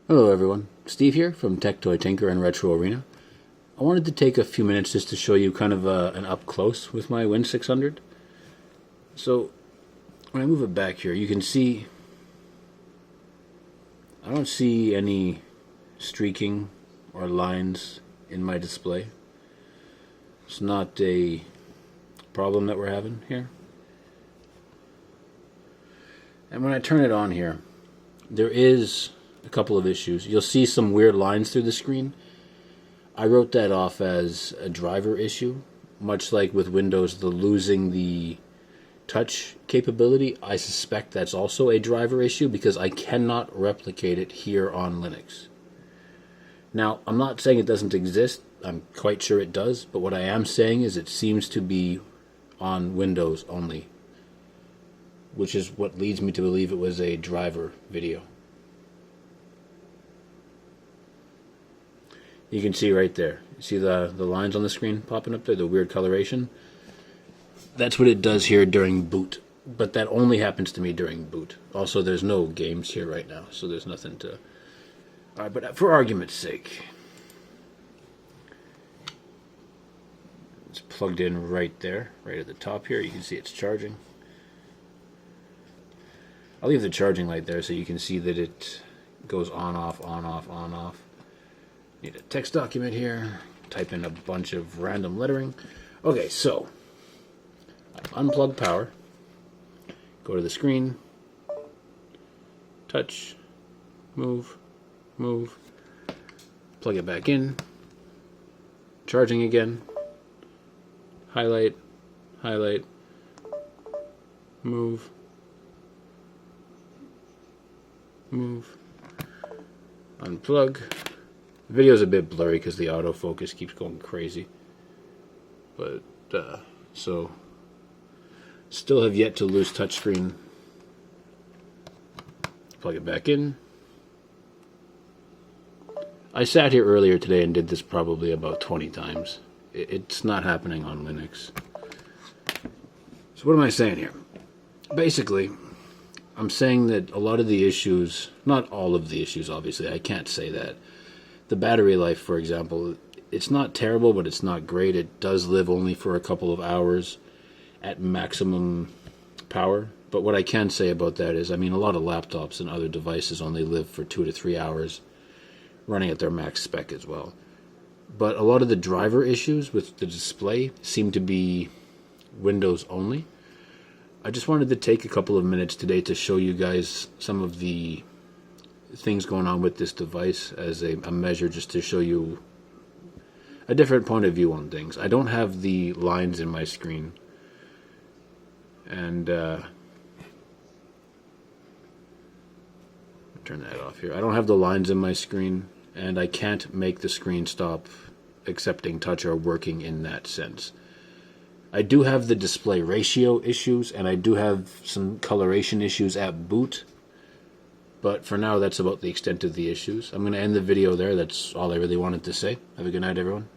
Hello everyone, Steve here from Tech Toy Tinker and Retro Arena. I wanted to take a few minutes just to show you kind of an up close with my Win 600. So when I move it back here, you can see I don't see any streaking or lines in my display. It's not a problem that we're having here. And when I turn it on here, there is a couple of issues. You'll see some weird lines through the screen. I wrote that off as a driver issue, much like with Windows, the losing the touch capability. I suspect that's also a driver issue because I cannot replicate it here on Linux. Now, I'm not saying it doesn't exist. I'm quite sure it does, but what I am saying is it seems to be on Windows only, which is what leads me to believe it was a driver video. You can see right there. See the lines on the screen popping up there, the weird coloration? That's what it does here during boot. But that only happens to me during boot. Also, there's no games here right now, so there's nothing to... Alright, but for argument's sake, it's plugged in right there, right at the top here. You can see it's charging. I'll leave the charging light there so you can see that it goes on, off, on, off, on, off. Need a text document here. Type in a bunch of random lettering. Okay, so unplug power. Go to the screen. Touch. Move. Move. Plug it back in. Charging again. Highlight. Highlight. Move. Move. Unplug. The video's a bit blurry because the autofocus keeps going crazy. But, so, still have yet to lose touchscreen. Plug it back in. I sat here earlier today and did this probably about 20 times. It's not happening on Linux. So what am I saying here? Basically, I'm saying that a lot of the issues, not all of the issues obviously, I can't say that. The battery life, for example, it's not terrible, but it's not great. It does live only for a couple of hours at maximum power. But what I can say about that is, I mean, a lot of laptops and other devices only live for 2 to 3 hours running at their max spec as well. But a lot of the driver issues with the display seem to be Windows only. I just wanted to take a couple of minutes today to show you guys some of the things going on with this device as a measure, just to show you a different point of view on things. I don't have the lines in my screen, and turn that off here. I don't have the lines in my screen, and I can't make the screen stop accepting touch or working in that sense. I do have the display ratio issues, and I do have some coloration issues at boot. But for now, that's about the extent of the issues. I'm going to end the video there. That's all I really wanted to say. Have a good night, everyone.